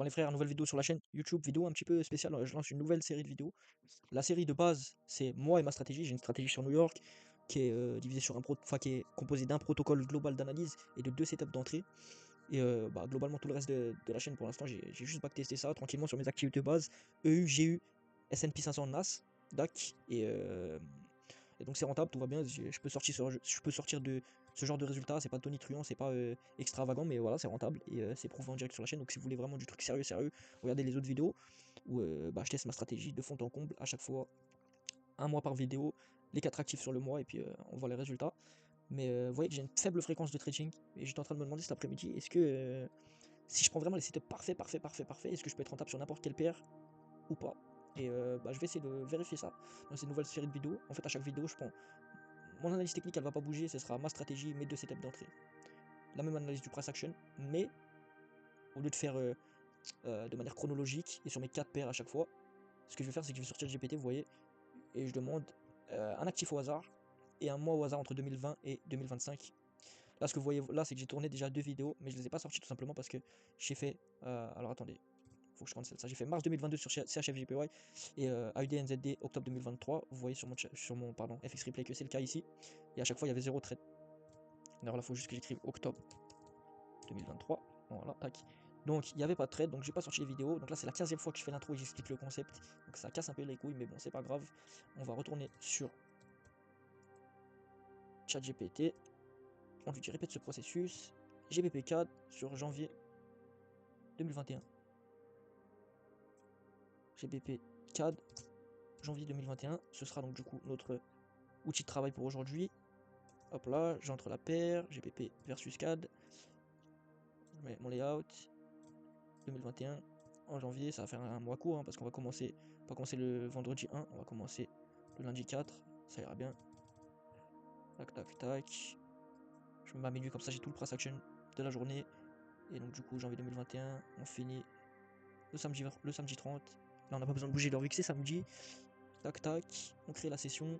Bon les frères, nouvelle vidéo sur la chaîne YouTube, vidéo un petit peu spéciale, je lance une nouvelle série de vidéos. La série de base, c'est moi et ma stratégie. J'ai une stratégie sur New York qui est divisée sur qui est composée d'un protocole global d'analyse et de deux setups d'entrée. Et globalement tout le reste de la chaîne pour l'instant, j'ai juste backtesté ça tranquillement sur mes activités de base. EU, GU, S&P 500 NAS, DAC et donc c'est rentable, tout va bien, je peux sortir de ce genre de résultats, c'est pas tonitruant, c'est pas extravagant, mais voilà, c'est rentable et c'est prouvé en direct sur la chaîne. Donc si vous voulez vraiment du truc sérieux, regardez les autres vidéos où je teste ma stratégie de fond en comble à chaque fois, un mois par vidéo, les 4 actifs sur le mois et puis on voit les résultats. Mais vous voyez que j'ai une faible fréquence de trading et j'étais en train de me demander cet après-midi, est-ce que si je prends vraiment les setups parfaits, est-ce que je peux être rentable sur n'importe quelle paire ou pas. Et je vais essayer de vérifier ça dans cette nouvelle série de vidéos. En fait, à chaque vidéo, je prends mon analyse technique, elle va pas bouger, ce sera ma stratégie, mes deux setups d'entrée. La même analyse du price action, mais au lieu de faire de manière chronologique et sur mes 4 paires à chaque fois, ce que je vais faire, c'est que je vais sortir GPT, vous voyez, et je demande un actif au hasard et un mois au hasard entre 2020 et 2025. Là, ce que vous voyez là, c'est que j'ai tourné déjà 2 vidéos, mais je les ai pas sorties tout simplement parce que j'ai fait. Alors attendez, faut que je cancelle ça. J'ai fait mars 2022 sur CHFJPY et AUD octobre 2023. Vous voyez sur mon pardon, FX Replay que c'est le cas ici. Et à chaque fois, il y avait 0 trade. D'ailleurs, là, il faut juste que j'écrive octobre 2023. Voilà, tac. Donc, il n'y avait pas de trade, donc j'ai pas sorti les vidéos. Donc là, c'est la 15e fois que je fais l'intro et j'explique le concept. Donc ça casse un peu les couilles, mais bon, c'est pas grave. On va retourner sur ChatGPT. On lui dit répète ce processus. GBP4 sur janvier 2021. GBP CAD janvier 2021. Ce sera donc du coup notre outil de travail pour aujourd'hui. Hop là, j'entre la paire, GBP versus CAD. Je mets mon layout 2021 en janvier, ça va faire un mois court hein, parce qu'on va commencer, pas commencer le vendredi 1, on va commencer le lundi 4, ça ira bien. Tac tac tac. Je me mets à minuit comme ça j'ai tout le price action de la journée. Et donc du coup janvier 2021, on finit le samedi 30. Là on n'a pas besoin de bouger l'heure vu que c'est samedi. Tac tac, on crée la session.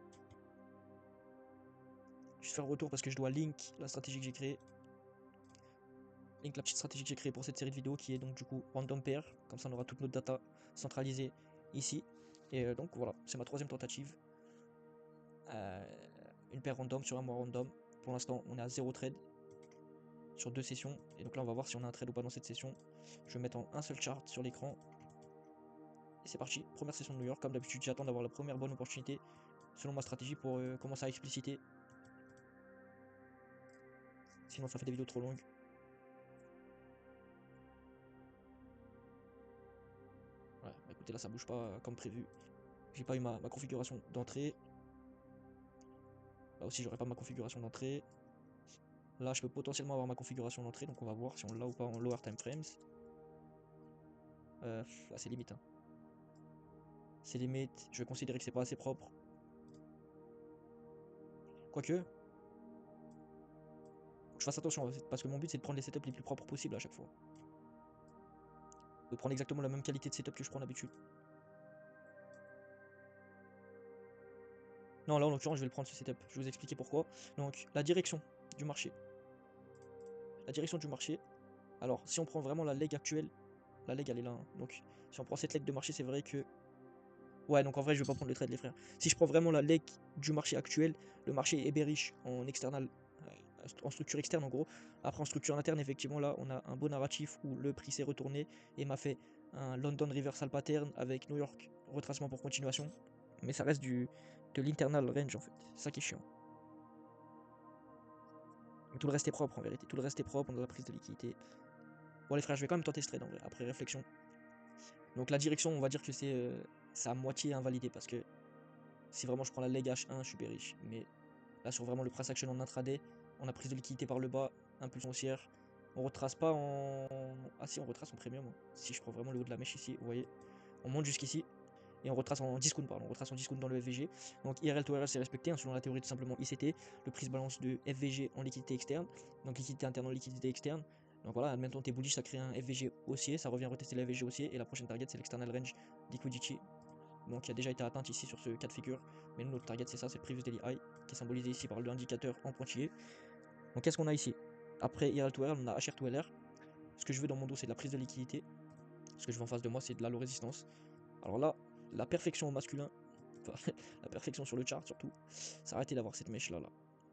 Je vais faire le retour parce que je dois link la stratégie que j'ai créée. Link la petite stratégie que j'ai créée pour cette série de vidéos qui est donc du coup random pair. Comme ça on aura toute notre data centralisée ici. Et donc voilà, c'est ma troisième tentative. Une paire random sur un mois random. Pour l'instant on est à 0 trade sur 2 sessions. Et donc là on va voir si on a un trade ou pas dans cette session. Je vais mettre en un seul chart sur l'écran. Et c'est parti, première session de New York. Comme d'habitude j'attends d'avoir la première bonne opportunité selon ma stratégie pour commencer à expliciter. Sinon ça fait des vidéos trop longues. Ouais, bah écoutez là ça bouge pas comme prévu. J'ai pas eu ma configuration d'entrée. Là aussi j'aurai pas ma configuration d'entrée. Là je peux potentiellement avoir ma configuration d'entrée. Donc on va voir si on l'a ou pas en lower time frames. Là c'est limite hein. C'est limite, je vais considérer que c'est pas assez propre. Quoique, faut que je fasse attention parce que mon but c'est de prendre les setups les plus propres possibles à chaque fois. De prendre exactement la même qualité de setup que je prends d'habitude. Non, là en l'occurrence je vais le prendre ce setup, je vais vous expliquer pourquoi. Donc la direction du marché. La direction du marché. Alors si on prend vraiment la leg actuelle, la leg elle est là. Hein. Donc si on prend cette leg de marché, c'est vrai que. Ouais, donc en vrai je vais pas prendre le trade les frères. Si je prends vraiment la leg du marché actuel, le marché est bearish en external, en structure externe en gros. Après en structure interne, effectivement là on a un beau narratif où le prix s'est retourné et m'a fait un London reversal pattern avec New York retracement pour continuation. Mais ça reste de l'internal range en fait, c'est ça qui est chiant. Mais tout le reste est propre en vérité, tout le reste est propre, on a la prise de liquidité. Bon les frères, je vais quand même tenter ce trade en vrai, après réflexion. Donc la direction, on va dire que c'est à moitié invalidé parce que si vraiment je prends la leg H1, je suis bearish. Mais là sur vraiment le price action en intraday, on a prise de liquidité par le bas, impulsion haussière. On retrace pas en. Ah si, on retrace en premium. Hein. Si je prends vraiment le haut de la mèche ici, vous voyez. On monte jusqu'ici. Et on retrace en discount, pardon. On retrace en discount dans le FVG. Donc IRL to RL c'est respecté, hein, selon la théorie tout simplement ICT. Le prix se balance de FVG en liquidité externe. Donc liquidité interne en liquidité externe. Donc voilà, admettons t'es bullish, ça crée un FVG haussier. Ça revient retester le FVG haussier. Et la prochaine target c'est l'external range liquidity. Donc qui a déjà été atteinte ici sur ce cas de figure. Mais nous, notre target c'est ça, c'est le previous daily high. Qui est symbolisé ici par l'indicateur en pointillé. Donc qu'est-ce qu'on a ici? Après IRL to RL, on a HR to LR. Ce que je veux dans mon dos c'est de la prise de liquidité Ce que je veux en face de moi, c'est de la low résistance. Alors là, la perfection au masculin, enfin, la perfection sur le chart surtout, ça aurait été d'avoir cette mèche là.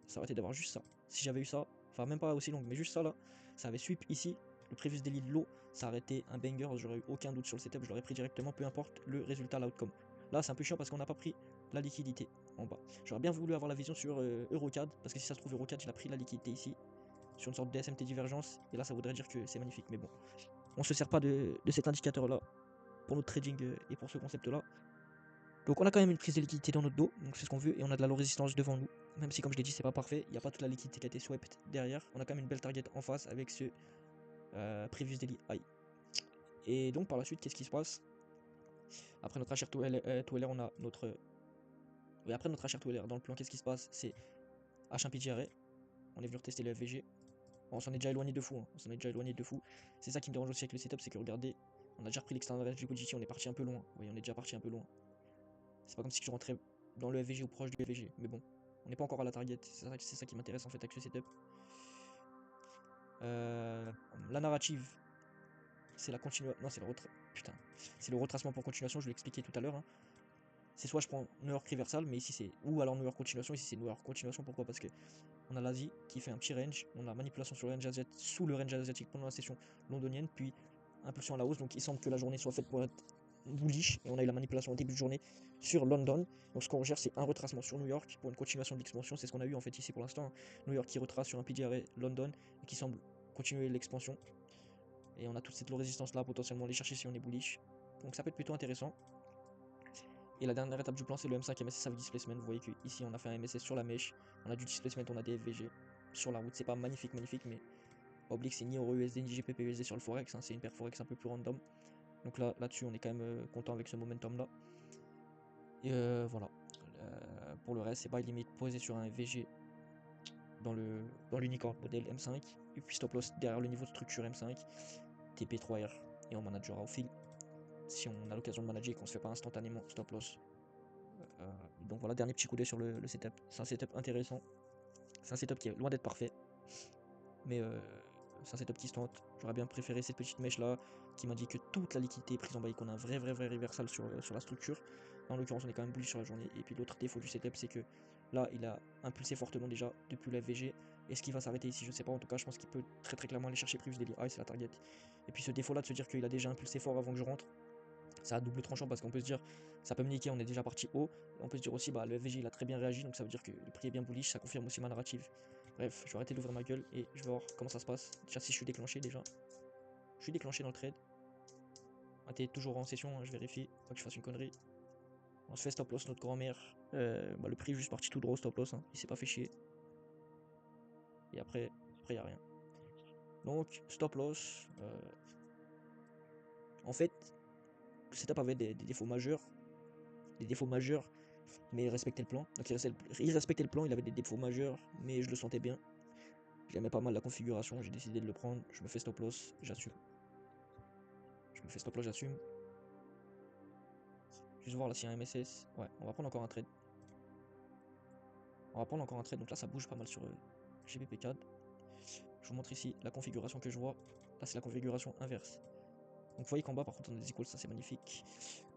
Ça aurait été d'avoir juste ça. Si j'avais eu ça, enfin même pas aussi longue, mais juste ça là, ça avait sweep ici, le previous daily de low, ça aurait été un banger, j'aurais eu aucun doute sur le setup, je l'aurais pris directement, peu importe le résultat, l'outcome. Là, c'est un peu chiant parce qu'on n'a pas pris la liquidité en bas. J'aurais bien voulu avoir la vision sur Eurocad, parce que si ça se trouve Eurocad, il a pris la liquidité ici, sur une sorte de SMT divergence, et là ça voudrait dire que c'est magnifique, mais bon. On se sert pas de cet indicateur là pour notre trading et pour ce concept là. Donc on a quand même une prise de liquidité dans notre dos, donc c'est ce qu'on veut, et on a de la low résistance devant nous. Même si comme je l'ai dit c'est pas parfait, il n'y a pas toute la liquidité qui a été swept derrière. On a quand même une belle target en face avec ce previous daily high. Et donc par la suite, qu'est-ce qui se passe? Après notre HR to LR, on a notre... Oui, après notre HR to LR dans le plan, qu'est-ce qui se passe? C'est H1 PGRA, on est venu retester le FVG. Bon, on s'en est déjà éloigné de fou, hein. On s'en est déjà éloigné de fou. C'est ça qui me dérange aussi avec le setup, c'est que regardez, on a déjà repris l'external range du Kojiki, on est parti un peu loin. Oui, on est déjà parti un peu loin. C'est pas comme si je rentrais dans le FVG ou proche du FVG, mais bon, on n'est pas encore à la target, c'est ça qui m'intéresse en fait avec ce setup. La narrative, c'est la continuation, non c'est putain, c'est le retracement pour continuation, je l'ai expliqué tout à l'heure. Hein. C'est soit je prends New York reversal, mais ici c'est, ou alors New York continuation, ici c'est New York continuation, pourquoi? Parce que on a l'Asie qui fait un petit range, on a manipulation sur le range asiatique, sous le range asiatique pendant la session londonienne, puis impulsion à la hausse, donc il semble que la journée soit faite pour être bullish, et on a eu la manipulation au début de journée sur London, donc ce qu'on recherche c'est un retracement sur New York pour une continuation de l'expansion, c'est ce qu'on a eu en fait ici pour l'instant, New York qui retrace sur un PGRA London, et qui semble continuer l'expansion, et on a toute cette low résistance là, potentiellement aller chercher si on est bullish, donc ça peut être plutôt intéressant. Et la dernière étape du plan, c'est le M5 MSS avec displacement. Vous voyez qu'ici, on a fait un MSS sur la mèche. On a du displacement, on a des FVG sur la route. C'est pas magnifique, mais oblique, c'est ni Euro USD ni GPP USD sur le Forex. Hein, c'est une paire Forex un peu plus random. Donc là-dessus, on est quand même content avec ce momentum-là. Et voilà. Pour le reste, c'est pas limite posé sur un FVG dans l'unicorn modèle M5. Et puis stop loss derrière le niveau de structure M5. TP3R. Et on managera au fil. Si on a l'occasion de manager et qu'on se fait pas instantanément stop loss. Donc voilà, dernier petit coup d'œil sur le setup. C'est un setup intéressant. C'est un setup qui est loin d'être parfait. Mais c'est un setup qui se tente. J'aurais bien préféré cette petite mèche là qui m'a dit que toute la liquidité est prise en bas et qu'on a un vrai reversal sur la structure. En l'occurrence, on est quand même bullish sur la journée. Et puis l'autre défaut du setup, c'est que là, il a impulsé fortement déjà depuis la FVG. Est-ce qu'il va s'arrêter ici? Je sais pas. En tout cas, je pense qu'il peut très clairement aller chercher Previous Daily High, c'est la target. Et puis ce défaut là de se dire qu'il a déjà impulsé fort avant que je rentre. Ça a double tranchant parce qu'on peut se dire ça peut me niquer, on est déjà parti haut. Et on peut se dire aussi bah le FVG il a très bien réagi, donc ça veut dire que le prix est bien bullish, ça confirme aussi ma narrative. Bref, je vais arrêter d'ouvrir ma gueule et je vais voir comment ça se passe. Déjà si je suis déclenché déjà. Je suis déclenché dans le trade. Ah, t'es toujours en session, hein, je vérifie, pas que je fasse une connerie. On se fait stop loss notre grand-mère. Le prix est juste parti tout droit au stop loss, hein. Il s'est pas fait chier. Et après y a rien. Donc stop loss. En fait, le setup avait des défauts majeurs. Des défauts majeurs, mais il respectait le plan. Donc il respectait le plan, il avait des défauts majeurs, mais je le sentais bien. J'aimais pas mal la configuration, j'ai décidé de le prendre. Je me fais stop loss, j'assume. Je me fais stop loss, j'assume. Juste voir là s'il y a un MSS. Ouais, on va prendre encore un trade. On va prendre encore un trade, donc là ça bouge pas mal sur GBP4. Je vous montre ici la configuration que je vois. Là c'est la configuration inverse. Donc vous voyez qu'en bas par contre on a des equals, ça c'est magnifique.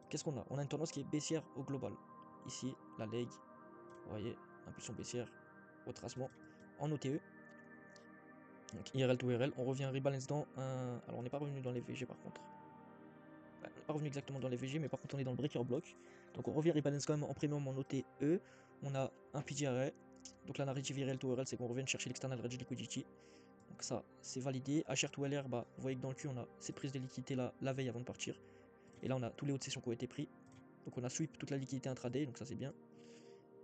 Qu'est-ce qu'on a? On a une tendance qui est baissière au global. Ici, la leg, vous voyez, impulsion baissière, retracement en OTE. Donc IRL to IRL, on revient rebalance dans un... Alors on n'est pas revenu dans les VG par contre. On n'est pas revenu exactement dans les VG, mais par contre on est dans le breaker block. Donc on revient rebalance quand même en premium en OTE. On a un PGRA. Donc la narrative IRL to IRL, c'est qu'on revient chercher l'external range liquidity. Donc ça, c'est validé. HR to LR, bah, vous voyez que dans le cul, on a cette prise de liquidité là, la veille avant de partir. Et là, on a tous les hauts de session qui ont été pris. Donc on a sweep toute la liquidité intraday, donc ça c'est bien.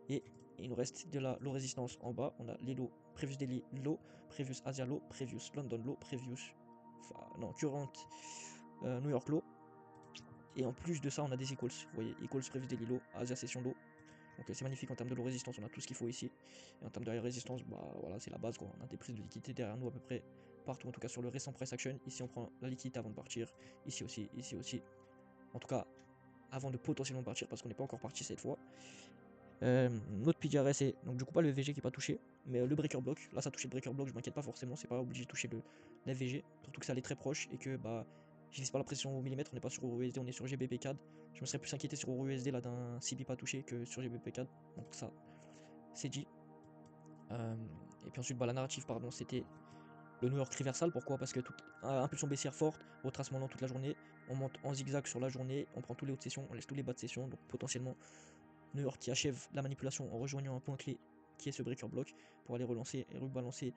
Et il nous reste de la low résistance en bas. On a les lows, previous daily low, previous Asia low, previous London low, previous, enfin non, current New York low. Et en plus de ça, on a des equals. Vous voyez, equals, previous daily low, Asia session low. Donc c'est magnifique en termes de low résistance, on a tout ce qu'il faut ici. Et en termes de high résistance, bah voilà, c'est la base quoi. On a des prises de liquidité derrière nous à peu près partout, en tout cas sur le récent price action. Ici on prend la liquidité avant de partir. Ici aussi, ici aussi. En tout cas, avant de potentiellement partir, parce qu'on n'est pas encore parti cette fois. Notre PGRS c'est donc du coup pas le VG qui n'est pas touché, mais le breaker block. Là ça a touché le breaker block, je m'inquiète pas forcément, c'est pas obligé de toucher le FVG, surtout que ça allait très proche et que bah J'utilise pas la pression au millimètre, on n'est pas sur EURUSD, on est sur GBP4. Je me serais plus inquiété sur EURUSD là d'un CB pas touché que sur GBP4. Donc ça, c'est dit. Et puis ensuite, bah, la narrative, pardon, c'était le New York Reversal. Pourquoi? Parce que impulsion baissière forte, retracement lent toute la journée, on monte en zigzag sur la journée, on prend tous les hauts de session, on laisse tous les bas de session, donc potentiellement New York qui achève la manipulation en rejoignant un point clé qui est ce breaker block pour aller relancer et rebalancer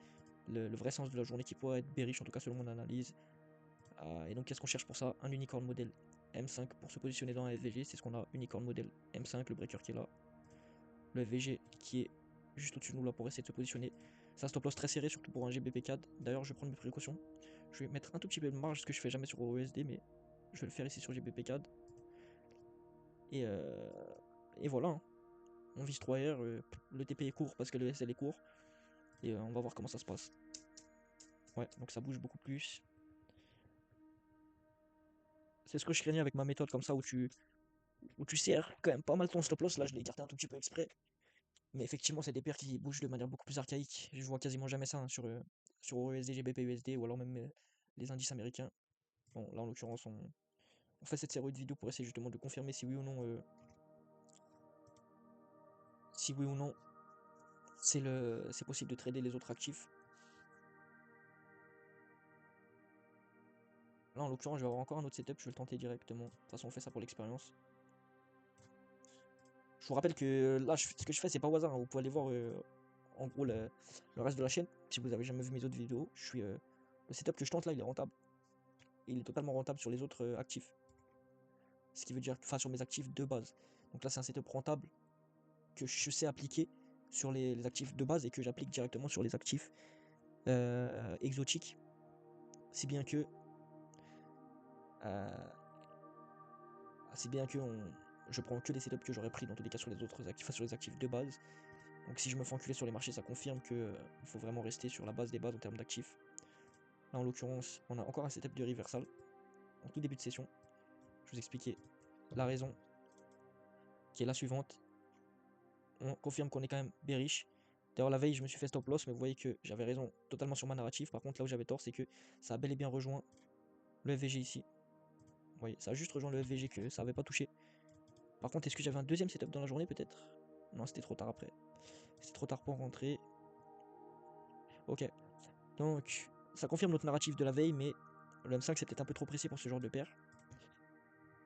le vrai sens de la journée qui pourrait être bearish, en tout cas selon mon analyse. Et donc qu'est-ce qu'on cherche pour ça? Un unicorn modèle M5 pour se positionner dans un FVG, c'est ce qu'on a, unicorn modèle M5, le breaker qui est là, le FVG qui est juste au-dessus de nous là pour essayer de se positionner. C'est un stop loss très serré, surtout pour un GBP4. D'ailleurs, je vais prendre mes précautions. Je vais mettre un tout petit peu de marge, ce que je fais jamais sur OUSD, mais je vais le faire ici sur GBP4. Et voilà, hein. On vise 3R, le TP est court parce que le SL est court. Et on va voir comment ça se passe. Ouais, donc ça bouge beaucoup plus. C'est ce que je craignais avec ma méthode comme ça où tu serres quand même pas mal ton stop loss. Là, je l'ai écarté un tout petit peu exprès. Mais effectivement, c'est des paires qui bougent de manière beaucoup plus archaïque. Je vois quasiment jamais ça, hein, sur USD, GBP, USD ou alors même les indices américains. Bon, là en l'occurrence, on fait cette série de vidéos pour essayer justement de confirmer si oui ou non, c'est possible de trader les autres actifs. Là en l'occurrence, je vais avoir encore un autre setup, je vais le tenter directement. De toute façon, on fait ça pour l'expérience. Je vous rappelle que là, ce que je fais, c'est pas au hasard, hein. Vous pouvez aller voir en gros le reste de la chaîne. Si vous avez jamais vu mes autres vidéos, le setup que je tente là, il est rentable. Et il est totalement rentable sur les autres actifs. Ce qui veut dire, enfin sur mes actifs de base. Donc là, c'est un setup rentable que je sais appliquer sur les actifs de base et que j'applique directement sur les actifs exotiques. Si bien que, euh, je prends que les setups que j'aurais pris dans tous les cas sur les autres actifs, enfin, sur les actifs de base. Donc si je me fais enculer sur les marchés, ça confirme que il faut vraiment rester sur la base des bases en termes d'actifs. Là en l'occurrence, on a encore un setup de reversal en tout début de session. Je vous expliquais la raison qui est la suivante. On confirme qu'on est quand même bearish. D'ailleurs la veille je me suis fait stop loss, mais vous voyez que j'avais raison totalement sur ma narrative. Par contre là où j'avais tort, c'est que ça a bel et bien rejoint le FVG ici. Vous voyez, ça a juste rejoint le FVG que ça n'avait pas touché. Par contre, est-ce que j'avais un deuxième setup dans la journée peut-être? Non, c'était trop tard après. C'était trop tard pour rentrer. Ok. Donc, ça confirme notre narrative de la veille, mais le M5 c'est peut-être un peu trop pressé pour ce genre de paire.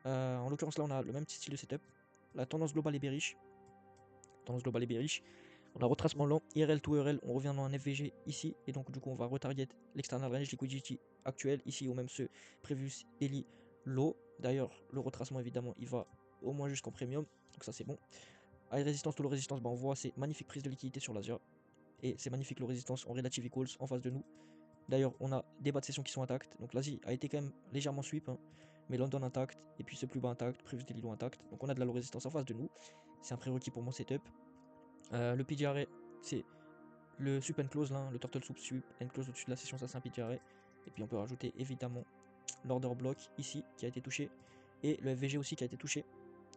En l'occurrence là on a le même style de setup. La tendance globale est bearish. Tendance globale est bearish. On a retracement lent, IRL to IRL, on revient dans un FVG ici, et donc du coup on va retarget l'external range liquidity actuel ici, ou même ce previous daily low. D'ailleurs le retracement évidemment il va au moins jusqu'en premium, donc ça c'est bon. High résistance, to low résistance, bah on voit ces magnifiques prises de liquidité sur l'Asia, et ces magnifiques low résistance en relative equals en face de nous. D'ailleurs on a des bas de session qui sont intacts, donc l'Asie a été quand même légèrement sweep, hein, mais London intact, et puis ce plus bas intact, previous daily low intact, donc on a de la low résistance en face de nous, c'est un prérequis pour mon setup. Le PDRA c'est le sweep and close là, le turtle soup sweep and close au-dessus de la session, ça c'est un PDRA. Et puis on peut rajouter évidemment l'order block ici qui a été touché, et le FVG aussi qui a été touché.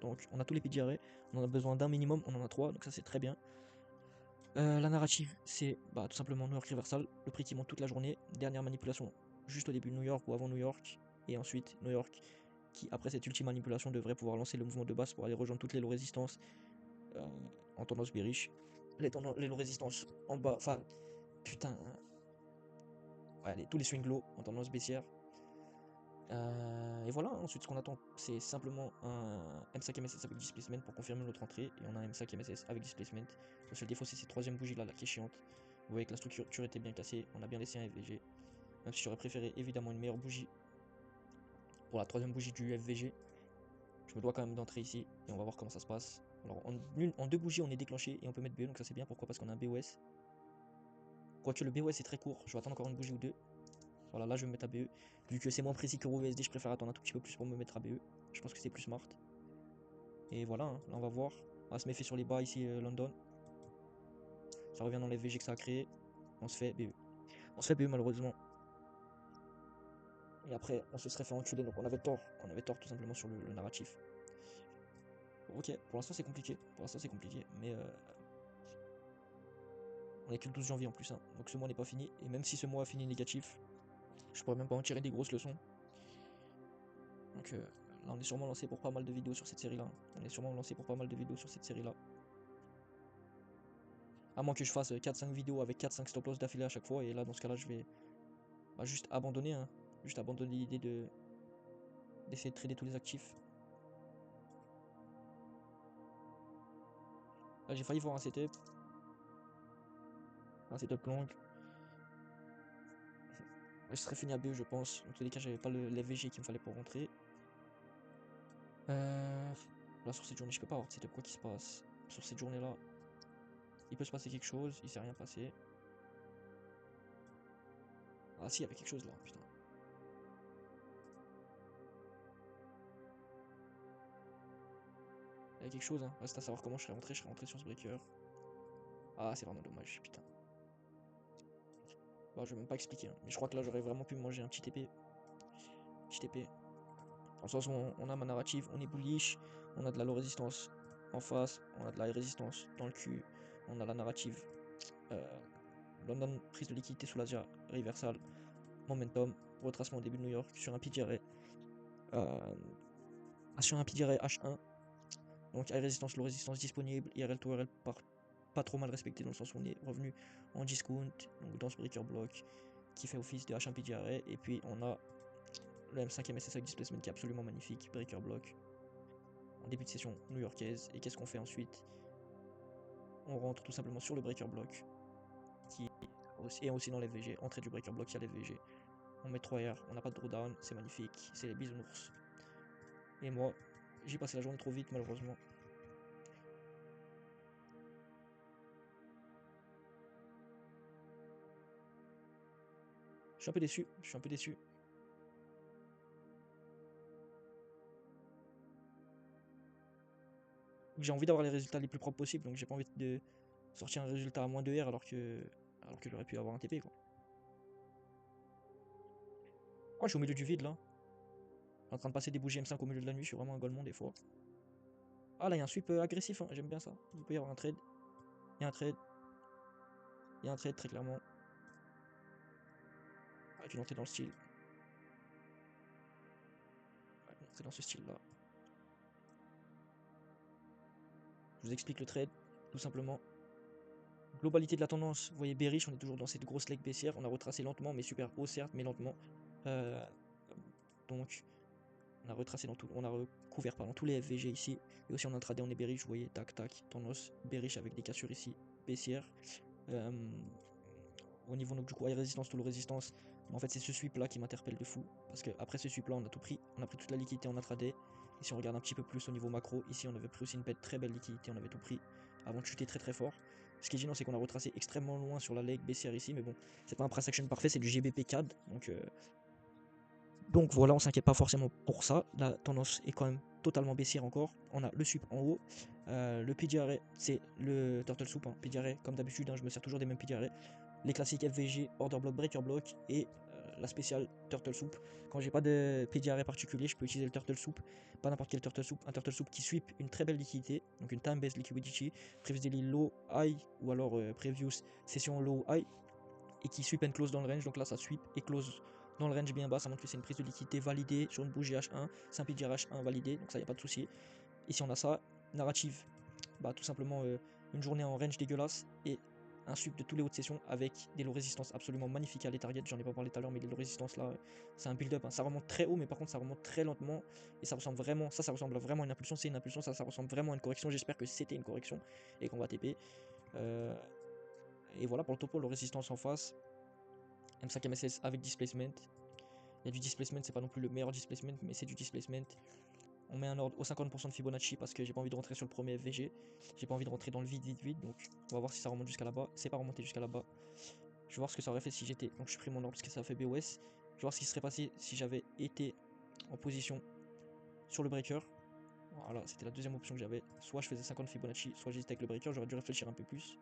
Donc on a tous les PDRA, on en a besoin d'un minimum, on en a 3, donc ça c'est très bien. La narrative c'est tout simplement New York Reversal, le prix qui monte toute la journée, dernière manipulation juste au début de New York ou avant New York, et ensuite New York qui après cette ultime manipulation devrait pouvoir lancer le mouvement de base pour aller rejoindre toutes les low résistances en tendance bearish. Les low résistances en bas, enfin putain, ouais, tous les swing low en tendance baissière. Et voilà, ensuite ce qu'on attend c'est simplement un M5 MSS avec displacement pour confirmer notre entrée, et on a un M5 MSS avec displacement. Le seul défaut c'est cette troisième bougie là, qui est chiante. Vous voyez que la structure était bien cassée, on a bien laissé un FVG, même si j'aurais préféré évidemment une meilleure bougie pour la troisième bougie du FVG. Je me dois quand même d'entrer ici et on va voir comment ça se passe. Alors en deux bougies on est déclenché et on peut mettre BE, donc ça c'est bien. Pourquoi? Parce qu'on a un BOS. Quoique le BOS est très court, je vais attendre encore une bougie ou deux. Voilà, là je vais me mettre à BE. Vu que c'est moins précis que USD, je préfère attendre un tout petit peu plus pour me mettre à BE. Je pense que c'est plus smart. Et voilà, hein, là on va voir. On va se méfier sur les bas ici, London. Ça revient dans les VG que ça a créé. On se fait BE. On se fait BE malheureusement. Et après, on se serait fait enculer, donc on avait tort. On avait tort tout simplement sur le narratif. Ok, pour l'instant c'est compliqué. Pour l'instant c'est compliqué. Mais on est que le 12 janvier en plus, hein. Donc ce mois n'est pas fini. Et même si ce mois a fini négatif, je pourrais même pas en tirer des grosses leçons. Donc là on est sûrement lancé pour pas mal de vidéos sur cette série là. On est sûrement lancé pour pas mal de vidéos sur cette série là. À moins que je fasse 4-5 vidéos avec 4-5 stop loss d'affilée à chaque fois. Et là dans ce cas là je vais juste abandonner. Hein. Juste abandonner l'idée d'essayer de trader tous les actifs. Là j'ai failli voir un setup. Un setup long. Je serais fini à BE je pense. Dans tous les cas j'avais pas les VG qu'il me fallait pour rentrer. Là sur cette journée je peux pas avoir de setup quoi qu'il se passe. Sur cette journée là. Il peut se passer quelque chose, il s'est rien passé. Ah si, il y avait quelque chose là, putain. Il y avait quelque chose, hein. Reste à savoir comment je serais rentré sur ce breaker. Ah, c'est vraiment dommage, putain. Bah, je vais même pas expliquer, hein. Mais je crois que là, j'aurais vraiment pu me manger un petit TP. Petit TP. Dans le sens où on a ma narrative, on est bullish, on a de la low résistance en face, on a de la high résistance dans le cul, on a la narrative. London, prise de liquidité sous l'Asia, reversal, momentum, retracement au début de New York sur un PDRA. Sur un PDRA H1. Donc high résistance, low résistance disponible, IRL to RL pas trop mal respecté dans le sens où on est revenu en discount, donc dans ce breaker block qui fait office de H1 PDRA. Et puis on a le M5 MSS avec displacement qui est absolument magnifique, breaker block en début de session new-yorkaise. Et qu'est-ce qu'on fait ensuite? On rentre tout simplement sur le breaker block qui est aussi dans les VG. Entrée du breaker block, il y a les VG. On met 3 R, on n'a pas de drawdown, c'est magnifique, c'est les bisounours. Et moi, j'ai passé la journée trop vite malheureusement. Je suis un peu déçu, je suis un peu déçu. J'ai envie d'avoir les résultats les plus propres possibles, donc j'ai pas envie de sortir un résultat à moins de R alors que j'aurais pu avoir un TP quoi. Oh, je suis au milieu du vide là. En train de passer des bougies M5 au milieu de la nuit, je suis vraiment un golemon des fois. Ah là, il y a un sweep agressif, hein. J'aime bien ça. Il peut y avoir un trade. Il y a un trade. Il y a un trade très clairement. Avec une entrée dans le style. Ouais, une entrée dans ce style là. Je vous explique le trade, tout simplement. Globalité de la tendance, vous voyez bearish, on est toujours dans cette grosse leg baissière. On a retracé lentement, mais super haut certes, mais lentement. Donc on a retracé dans tout, on a recouvert pardon, tous les FVG ici. Et aussi en intraday on est bearish, vous voyez, tac tac, tendance bearish avec des cassures ici, baissière. Au niveau donc, du coup high résistance, tout le résistance. En fait c'est ce sweep là qui m'interpelle de fou. Parce que après ce sweep là on a tout pris. On a pris toute la liquidité en intraday. Et si on regarde un petit peu plus au niveau macro, ici on avait pris aussi une très belle liquidité, on avait tout pris avant de chuter très très fort. Ce qui est gênant c'est qu'on a retracé extrêmement loin sur la leg baissière ici, mais bon, c'est pas un price action parfait, c'est du GBP CAD. Donc voilà, on s'inquiète pas forcément pour ça. La tendance est quand même totalement baissière encore. On a le sweep en haut. Le PDRA, c'est le turtle soup. Hein. PDRA, comme d'habitude, hein, je me sers toujours des mêmes PDRA. Les classiques FVG, order block, breaker block et la spéciale turtle soup. Quand j'ai pas de PDRA particulier, je peux utiliser le turtle soup. Pas n'importe quel turtle soup. Un turtle soup qui sweep une très belle liquidité. Donc une time based liquidity. Previous daily low high ou alors previous session low high. Et qui sweep and close dans le range. Donc là, ça sweep et close dans le range bien bas. Ça montre que c'est une prise de liquidité validée sur une bougie H1. C'est un PDR H1 validé. Donc ça, il n'y a pas de souci. Ici, on a ça. Narrative. Bah, tout simplement une journée en range dégueulasse. Et un sweep de tous les hauts de session avec des low résistances absolument magnifiques à les targets. J'en ai pas parlé tout à l'heure, mais les low résistances là, c'est un build-up. Hein. Ça remonte très haut, mais par contre, ça remonte très lentement. Et ça ressemble vraiment, ça ressemble vraiment à une impulsion. C'est une impulsion, ça ressemble vraiment à une correction. J'espère que c'était une correction et qu'on va TP. Et voilà pour le topo, le résistance en face. M5 MSS avec displacement. Il y a du displacement, c'est pas non plus le meilleur displacement, mais c'est du displacement. On met un ordre au 50% de Fibonacci parce que j'ai pas envie de rentrer sur le premier FVG. J'ai pas envie de rentrer dans le vide. Donc on va voir si ça remonte jusqu'à là-bas. C'est pas remonté jusqu'à là-bas. Je vais voir ce que ça aurait fait si j'étais. Donc je pris mon ordre parce que ça a fait BOS. Je vais voir ce qui serait passé si j'avais été en position sur le breaker. Voilà, c'était la deuxième option que j'avais. Soit je faisais 50 Fibonacci, soit j'hésitais avec le breaker. J'aurais dû réfléchir un peu plus.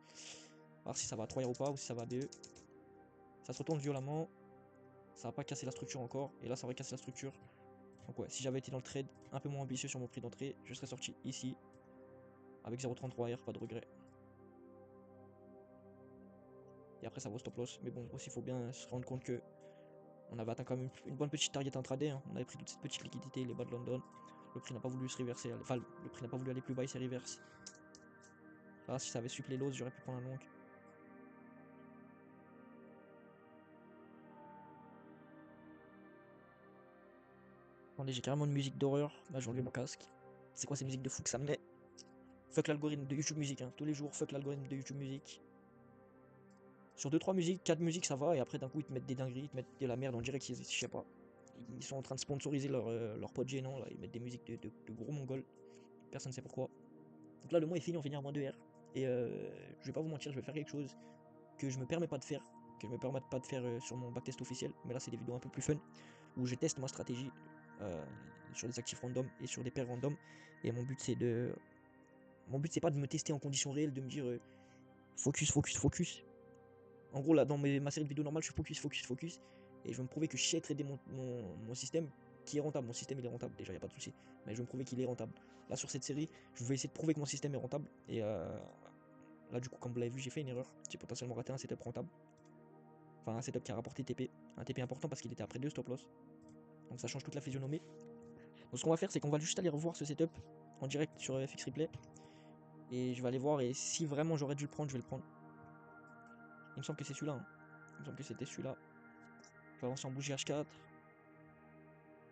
Voir si ça va à 3 ou pas, ou si ça va à BE. Ça se retourne violemment. Ça va pas casser la structure encore. Et là, ça aurait cassé la structure. Donc ouais, si j'avais été dans le trade un peu moins ambitieux sur mon prix d'entrée, je serais sorti ici avec 0,33 R, pas de regret. Et après ça vaut stop loss. Mais bon, aussi il faut bien se rendre compte que On avait atteint quand même une bonne petite target intraday, hein. On avait pris toute cette petite liquidité, les bas de London. Le prix n'a pas voulu se reverser, enfin le prix n'a pas voulu aller plus bas, il s'est reverse. Là, si ça avait suivi les lows, j'aurais pu prendre un long. Attendez, j'ai carrément une musique d'horreur. Là, j'ai enlevé mon casque. C'est quoi ces musiques de fou que ça me met? Fuck l'algorithme de YouTube Music, hein. Tous les jours, fuck l'algorithme de YouTube Music. Sur 2-3 musiques, 4 musiques, ça va, et après d'un coup ils te mettent des dingueries, ils te mettent de la merde, on dirait qu'ils, je sais pas. Ils sont en train de sponsoriser leur pote gênant, là, ils mettent des musiques de gros mongols. Personne ne sait pourquoi. Donc là, le mois est fini, on finit en moins 2R. Et je vais pas vous mentir, je vais faire quelque chose que je me permets pas de faire, que je me permets pas de faire sur mon backtest officiel, mais là c'est des vidéos un peu plus fun, où je teste ma stratégie euh, sur des actifs random et sur des paires random. Et mon but c'est de... Mon but c'est pas de me tester en conditions réelles, de me dire focus, focus, focus. En gros là dans ma série de vidéos normales je suis focus, focus, focus. Et je veux me prouver que je sais trader mon système qui est rentable. Mon système il est rentable, déjà y a pas de souci. Mais je veux me prouver qu'il est rentable. Là sur cette série, je vais essayer de prouver que mon système est rentable. Et là du coup comme vous l'avez vu j'ai fait une erreur. J'ai potentiellement raté un setup rentable. Enfin un setup qui a rapporté TP. Un TP important parce qu'il était après 2 stop loss. Donc ça change toute la physionomie. Donc ce qu'on va faire c'est qu'on va juste aller revoir ce setup en direct sur FX Replay. Et je vais aller voir et si vraiment j'aurais dû le prendre, je vais le prendre. Il me semble que c'est celui-là. Hein. Il me semble que c'était celui-là. Je vais avancer en bougie H4.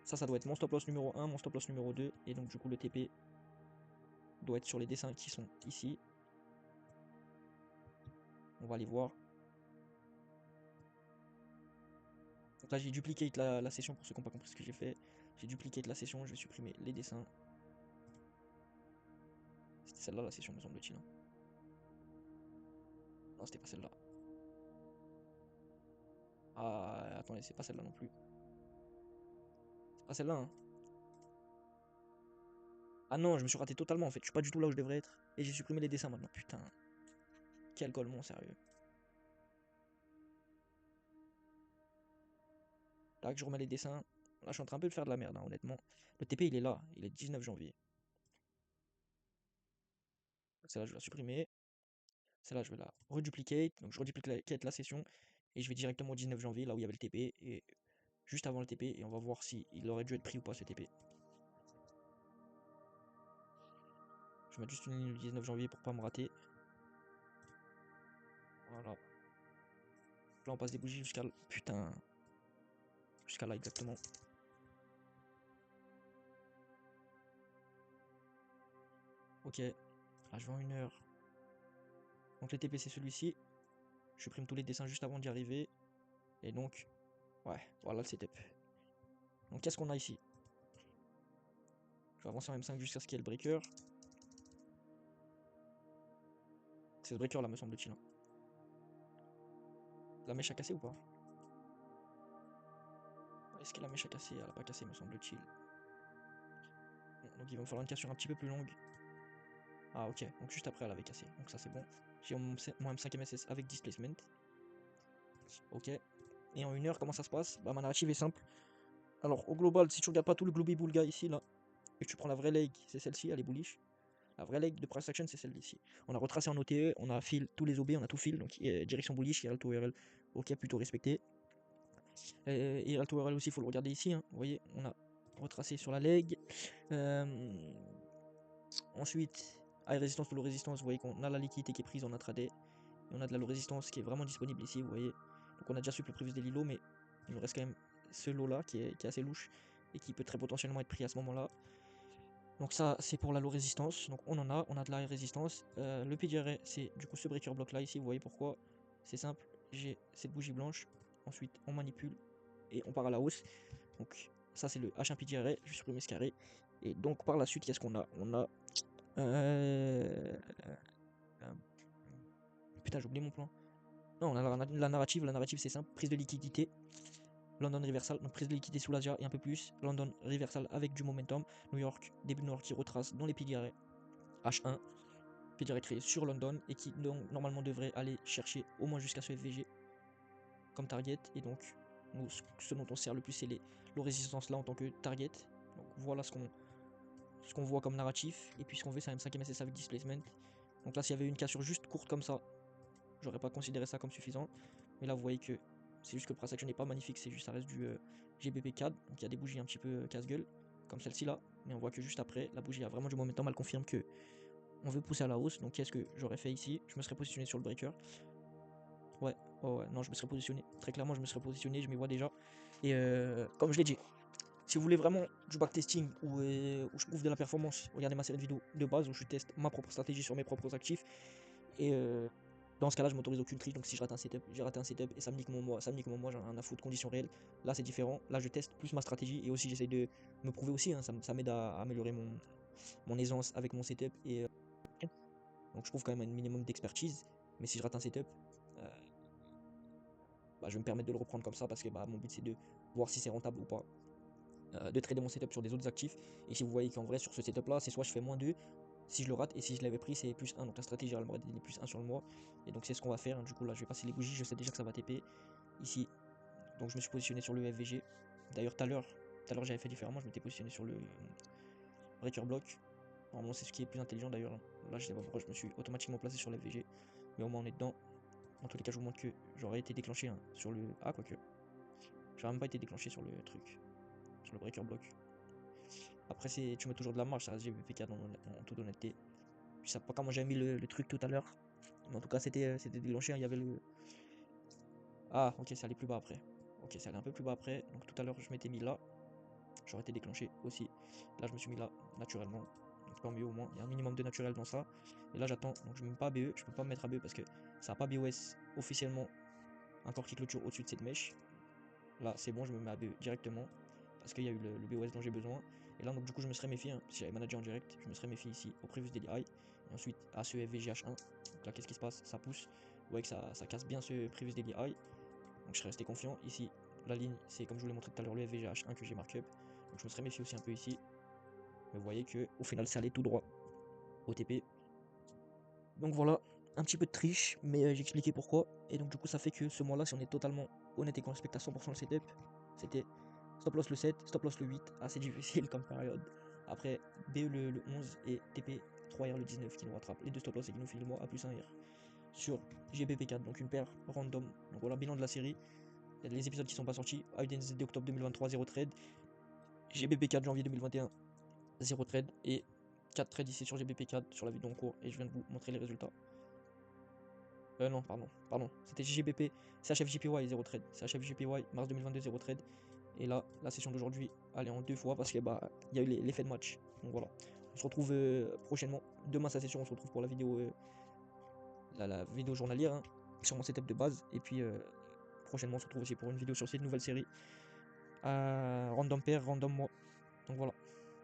Ça doit être mon stop loss numéro 1, mon stop loss numéro 2. Et donc du coup le TP doit être sur les dessins qui sont ici. On va aller voir. Donc là j'ai dupliqué la session pour ceux qui n'ont pas compris ce que j'ai fait. J'ai dupliqué la session, je vais supprimer les dessins. C'était celle-là la session me semble-t-il. Hein. Non c'était pas celle-là. Ah attendez, c'est pas celle-là non plus. C'est pas celle-là hein. Ah non, je me suis raté totalement en fait, je suis pas du tout là où je devrais être. Et j'ai supprimé les dessins maintenant, putain. Quel golemon, sérieux. Là que je remets les dessins. Là je suis en train un peu de faire de la merde, hein, honnêtement. Le TP il est là, il est 19 janvier. Celle-là je vais la supprimer. Celle-là je vais la reduplicate. Donc je reduplicate la session. Et je vais directement au 19 janvier, là où il y avait le TP. Et juste avant le TP. Et on va voir si il aurait dû être pris ou pas ce TP. Je vais mettre juste une ligne du 19 janvier pour pas me rater. Voilà. Là on passe des bougies jusqu'à... Putain. Jusqu'à là exactement. Ok. Là je vais en 1 heure. Donc le TP c'est celui-ci. Je supprime tous les dessins juste avant d'y arriver. Et donc... Ouais, voilà le setup. Donc qu'est-ce qu'on a ici? Je vais avancer en M5 jusqu'à ce qu'il y ait le breaker. C'est ce breaker là me semble-t-il. Hein. La mèche a cassé ou pas? Est-ce que la mèche a cassé? Elle a pas cassé me semble-t-il. Bon, donc il va me falloir une cassure un petit peu plus longue. Ah ok, donc juste après elle avait cassé. Donc ça c'est bon. J'ai mon M5 MSS avec displacement. Ok. Et en 1 heure comment ça se passe? Bah ma narrative est simple. Alors au global, si tu regardes pas tout le Glooby Bull gars ici là, et que tu prends la vraie leg, c'est celle-ci, elle est bullish. La vraie leg de price action, c'est celle-ci. On a retracé en OTE, on a fil tous les OB, on a tout fil. Donc direction bullish, IRL to URL, ok, plutôt respecté. IRL to URL aussi, il faut le regarder ici. Hein. Vous voyez, on a retracé sur la leg. Ensuite, high résistance to low résistance, vous voyez qu'on a la liquidité qui est prise en intraday. Et on a de la low résistance qui est vraiment disponible ici, vous voyez. Donc on a déjà su le prévu des lots, mais il nous reste quand même ce lot là qui est assez louche et qui peut très potentiellement être pris à ce moment là. Donc ça c'est pour la low résistance, donc on a de la high résistance. Le PDRA c'est du coup ce breaker block là ici, vous voyez pourquoi. C'est simple, j'ai cette bougie blanche, ensuite on manipule et on part à la hausse. Donc ça c'est le H1 PDRA, je vais supprimer ce carré. Et donc par la suite qu'est-ce qu'on a? On a... Putain j'ai oublié mon plan. Non on a la narrative c'est simple, prise de liquidité. London Reversal, donc prise de liquidité sous l'Asia et un peu plus. London Reversal avec du momentum. New York, début de New York qui retrace dans les PDRA. H1, PDRA créé sur London et qui donc, normalement devrait aller chercher au moins jusqu'à ce FVG comme target. Et donc, nous, ce dont on sert le plus, c'est les résistances là en tant que target. Donc voilà ce qu'on voit comme narratif. Et puis ce qu'on veut, c'est un M5 MSS avec displacement. Donc là, s'il y avait une cassure juste courte comme ça, j'aurais pas considéré ça comme suffisant. Mais là, vous voyez que c'est juste que le price action n'est pas magnifique, c'est juste ça reste du GBP4, donc il y a des bougies un petit peu casse-gueule, comme celle-ci là, mais on voit que juste après, la bougie a vraiment du momentum, elle confirme que on veut pousser à la hausse, donc qu'est-ce que j'aurais fait ici? Je me serais positionné sur le breaker. Ouais, ouais, non, je me serais positionné, très clairement je me serais positionné, je m'y vois déjà, et comme je l'ai dit, si vous voulez vraiment du backtesting où je prouve de la performance, regardez ma série de vidéos de base où je teste ma propre stratégie sur mes propres actifs. Et dans ce cas-là, je m'autorise aucune triche. Donc si je rate un setup, j'ai raté un setup et ça me nique mon mois. Ça me nique mon mois, j'en ai rien à foutre, conditions réelles. Là, c'est différent. Là, je teste plus ma stratégie et aussi j'essaie de me prouver aussi, hein. Ça m'aide à améliorer mon aisance avec mon setup. Et donc je trouve quand même un minimum d'expertise. Mais si je rate un setup, euh, bah, je vais me permettre de le reprendre comme ça parce que bah, mon but c'est de voir si c'est rentable ou pas. De trader mon setup sur des autres actifs. Et si vous voyez qu'en vrai sur ce setup là, c'est soit je fais moins 2 si je le rate, et si je l'avais pris c'est plus 1, donc la stratégie elle m'aurait donné plus 1 sur le mois, et donc c'est ce qu'on va faire, hein. Du coup là je vais passer les bougies, je sais déjà que ça va TP ici, donc je me suis positionné sur le FVG, d'ailleurs tout à l'heure j'avais fait différemment, je m'étais positionné sur le breaker block, normalement c'est ce qui est plus intelligent d'ailleurs, hein. Là je sais pas pourquoi je me suis automatiquement placé sur le FVG, mais au moins on est dedans, dans tous les cas je vous montre que j'aurais été déclenché, hein, sur le... Ah quoique, j'aurais même pas été déclenché sur le truc, sur le breaker block. Après tu mets toujours de la marge, ça reste GBP4 en toute honnêteté. Je sais pas comment j'ai mis le truc tout à l'heure. Mais en tout cas, c'était déclenché, hein. Il y avait le. Ah, ok, ça allait plus bas après. Ok, ça allait un peu plus bas après. Donc tout à l'heure, je m'étais mis là. J'aurais été déclenché aussi. Là, je me suis mis là, naturellement. Donc tant mieux au moins. Il y a un minimum de naturel dans ça. Et là, j'attends. Donc je ne mets pas BE. Je peux pas me mettre à BE parce que ça n'a pas BOS officiellement. Un corps qui clôture au-dessus de cette mèche. Là, c'est bon, je me mets à BE directement. Parce qu'il y a eu le BOS dont j'ai besoin. Et là, donc du coup, je me serais méfié, hein. Si j'avais managé en direct, je me serais méfié ici au Previous Daily High. Et ensuite à ce FVGH1. Donc là, qu'est-ce qui se passe? Ça pousse. Vous voyez que ça casse bien ce Previous Daily High. Donc je serais resté confiant. Ici, la ligne, c'est comme je vous l'ai montré tout à l'heure, le FVGH1 que j'ai marqué up. Donc je me serais méfié aussi un peu ici. Mais vous voyez que au final, ça allait tout droit au TP. Donc voilà, un petit peu de triche, mais j'ai expliqué pourquoi. Et donc du coup, ça fait que ce mois-là, si on est totalement honnête et qu'on respecte à 100% le setup, c'était stop loss le 7, stop loss le 8, assez difficile comme période. Après, BE le 11 et TP 3R le 19 qui nous rattrape. Les deux stop loss et qui nous filent le mois à plus 1R sur GBP4, donc une paire random. Donc voilà, bilan de la série. Il y a les épisodes qui sont pas sortis. AUDNZD octobre 2023, 0 trade. GBP4 janvier 2021, 0 trade. Et 4 trades ici sur GBP4 sur la vidéo en cours. Et je viens de vous montrer les résultats. Non, pardon. C'était GBP, CHFJPY 0 trade. CHFJPY, mars 2022, 0 trade. Et là, la session d'aujourd'hui, elle est en deux fois parce que bah il y a eu l'effet de match. Donc voilà. On se retrouve prochainement. Demain sa session, on se retrouve pour la vidéo la vidéo journalière, hein, sur mon setup de base. Et puis prochainement on se retrouve aussi pour une vidéo sur cette nouvelle série. Random pair, random mois. Donc voilà.